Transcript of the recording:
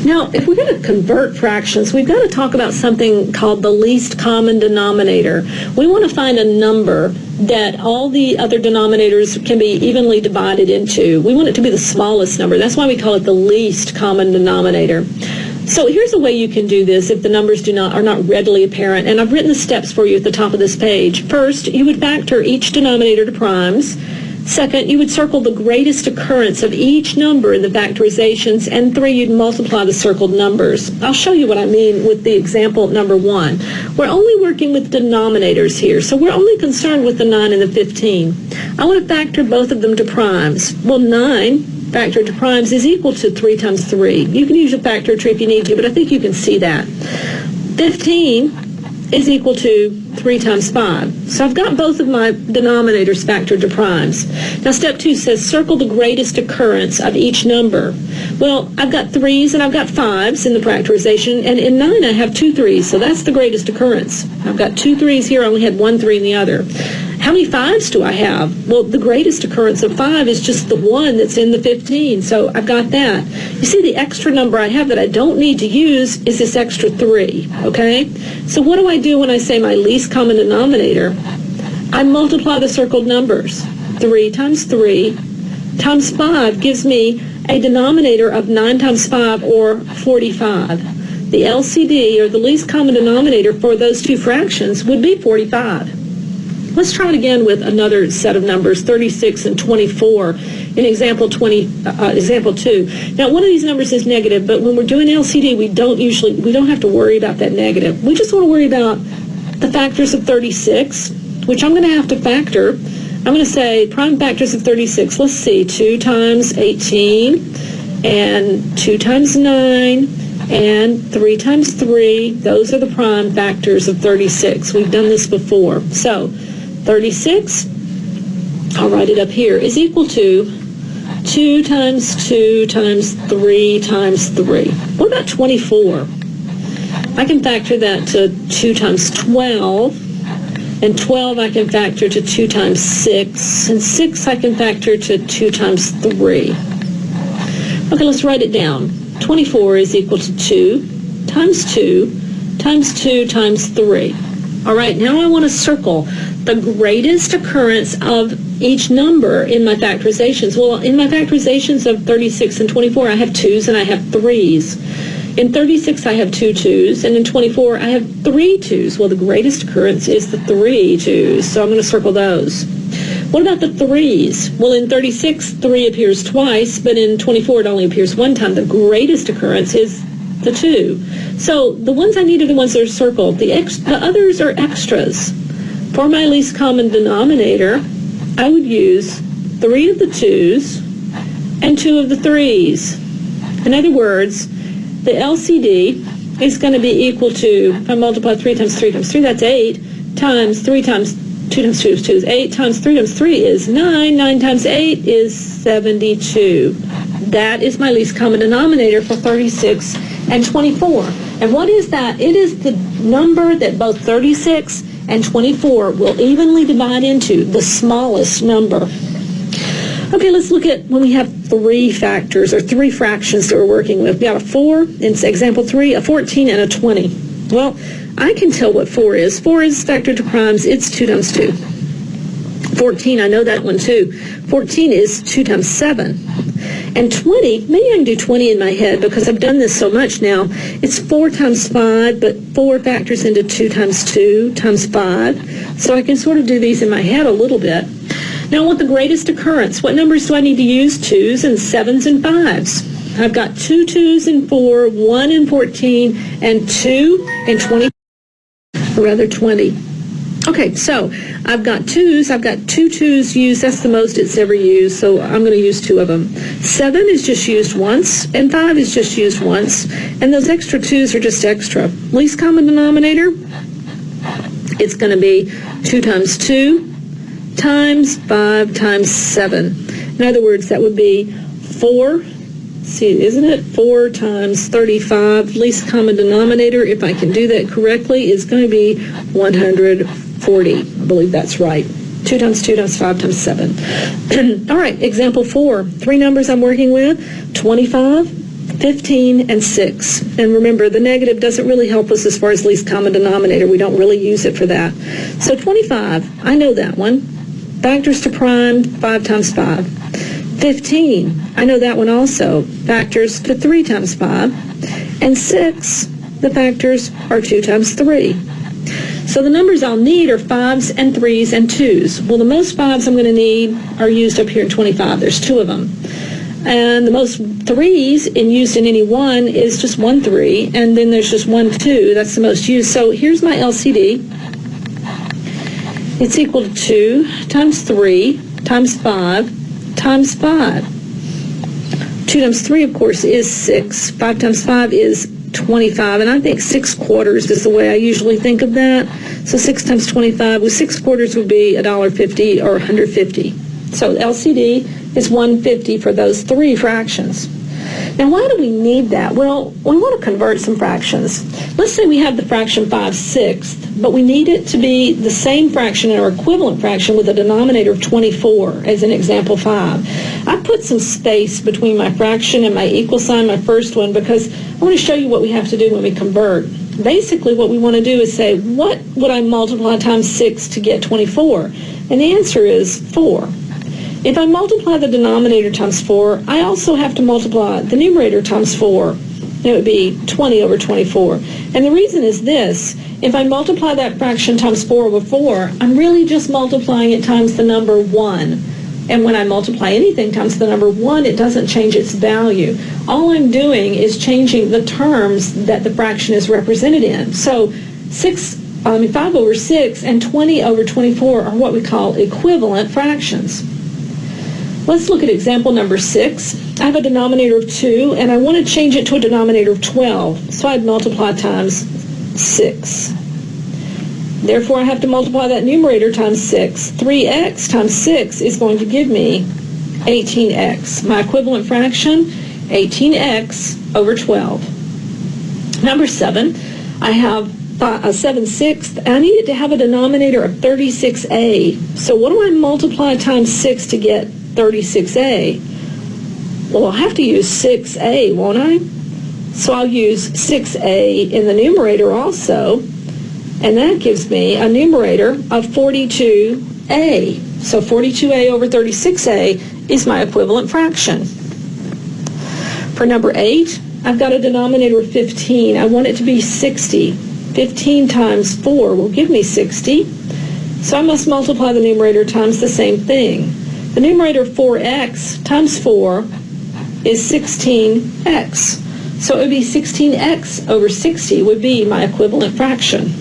Now, if we're going to convert fractions, we've got to talk about something called the least common denominator. We want to find a number that all the other denominators can be evenly divided into. We want it to be the smallest number. That's why we call it the least common denominator. So here's a way you can do this if the numbers are not readily apparent. And I've written the steps for you at the top of this page. First, you would factor each denominator to primes. Second, you would circle the greatest occurrence of each number in the factorizations. And 3, you'd multiply the circled numbers. I'll show you what I mean with the example number 1. We're only working with denominators here, so we're only concerned with the 9 and the 15. I want to factor both of them to primes. Well, 9 factored to primes is equal to 3 times 3. You can use a factor tree if you need to, but I think you can see that. 15 is equal to 3 times 5. So I've got both of my denominators factored to primes. Now step 2 says circle the greatest occurrence of each number. Well, I've got 3s and I've got 5s in the factorization, and in 9 I have 2 3s, so that's the greatest occurrence. I've got 2 3s here, I only had 1 3 in the other. How many 5s do I have? Well, the greatest occurrence of 5 is just the one that's in the 15, so I've got that. You see, the extra number I have that I don't need to use is this extra 3, okay? So what do I do when I say my least common denominator? I multiply the circled numbers. 3 times 3 times 5 gives me a denominator of 9 times 5, or 45. The LCD, or the least common denominator for those two fractions, would be 45. Let's try it again with another set of numbers, 36 and 24, in example 2. Now, one of these numbers is negative, but when we're doing LCD, we don't have to worry about that negative. We just want to worry about the factors of 36, which I'm going to have to factor. I'm going to say prime factors of 36. Let's see, 2 times 18, and 2 times 9, and 3 times 3. Those are the prime factors of 36. We've done this before. So 36, I'll write it up here, is equal to 2 times 2 times 3 times 3. What about 24? I can factor that to 2 times 12, and 12 I can factor to 2 times 6, and 6 I can factor to 2 times 3. Okay, let's write it down. 24 is equal to 2 times 2 times 2 times 3. All right, now I want to circle the greatest occurrence of each number in my factorizations. Well, in my factorizations of 36 and 24, I have 2's and I have 3's. In 36, I have 2 2's, and in 24, I have 3 2's. Well, the greatest occurrence is the 3 2's, so I'm going to circle those. What about the 3's? Well, in 36, 3 appears twice, but in 24, it only appears one time. The greatest occurrence is the 2. So the ones I need are the ones that are circled. The others are extras. For my least common denominator, I would use 3 of the 2's and 2 of the 3's. In other words, the LCD is going to be equal to, if I multiply 3 times 3 times 3, that's 8, times 3 times 2 times 2 is 2 is 8, times 3 times 3 is 9, 9 times 8 is 72. That is my least common denominator for 36 and 24. And what is that? It is the number that both 36 and 24 will evenly divide into, the smallest number. Okay, let's look at when we have 3 factors or 3 fractions that we're working with. We got a 4 in example 3, a 14, and a 20. Well, I can tell what 4 is. 4 is factored to primes. It's 2 times 2. 14, I know that one too. 14 is 2 times 7. And 20, maybe I can do 20 in my head because I've done this so much now. It's 4 times 5, but 4 factors into 2 times 2 times 5. So I can sort of do these in my head a little bit. Now I want the greatest occurrence. What numbers do I need to use? 2's and 7's and 5's. I've got 2 2's in 4, 1 in 14, and 2 and 20, or rather 20. Okay, so I've got 2's. I've got 2 2's used. That's the most it's ever used, so I'm going to use 2 of them. 7 is just used once, and 5 is just used once. And those extra 2's are just extra. Least common denominator, it's going to be 2 times 2 times 5 times 7. In other words, that would be 4. See, isn't it? 4 times 35. Least common denominator, if I can do that correctly, is going to be 140. I believe that's right. 2 times 2 times 5 times 7. All right, example 4. 3 numbers I'm working with, 25 15 and 6. And remember, the negative doesn't really help us as far as least common denominator. We don't really use it for that. So 25, I know that one. Factors to prime, 5 times 5. 15, I know that one also. Factors to 3 times 5. And 6, the factors are 2 times 3. So the numbers I'll need are 5s and 3s and 2s. Well, the most 5s I'm going to need are used up here in 25. There's 2 of them. And the most 3s used in any one is just 1 3, and then there's just 1 2. That's the most used. So here's my LCD. It's equal to 2 times 3 times 5 times 5. 2 times 3, of course, is 6. 5 times 5 is 25, and I think 6 quarters is the way I usually think of that. So 6 times 25, with 6 quarters would be $1.50 or 150. So LCD is 150 for those 3 fractions. Now, why do we need that? Well, we want to convert some fractions. Let's say we have the fraction 5/6, but we need it to be the same fraction or equivalent fraction with a denominator of 24, as in example 5. I put some space between my fraction and my equal sign, my first one, because I want to show you what we have to do when we convert. Basically, what we want to do is say, what would I multiply times 6 to get 24? And the answer is 4. If I multiply the denominator times 4, I also have to multiply the numerator times 4. It would be 20 over 24. And the reason is this. If I multiply that fraction times 4 over 4, I'm really just multiplying it times the number 1. And when I multiply anything times the number 1, it doesn't change its value. All I'm doing is changing the terms that the fraction is represented in. So 5 over 6 and 20 over 24 are what we call equivalent fractions. Let's look at example number 6. I have a denominator of 2, and I want to change it to a denominator of 12. So I'd multiply times 6. Therefore, I have to multiply that numerator times 6. 3x times 6 is going to give me 18x. My equivalent fraction, 18x over 12. Number 7, I have a 7/6. I need it to have a denominator of 36a. So what do I multiply times 6 to get 36a? Well, I'll have to use 6a, won't I? So I'll use 6a in the numerator also, and that gives me a numerator of 42a. So 42a over 36a is my equivalent fraction. For number 8, I've got a denominator of 15. I want it to be 60. 15 times 4 will give me 60. So I must multiply the numerator times the same thing. The numerator 4x times 4 is 16x. So it would be 16x over 60 would be my equivalent fraction.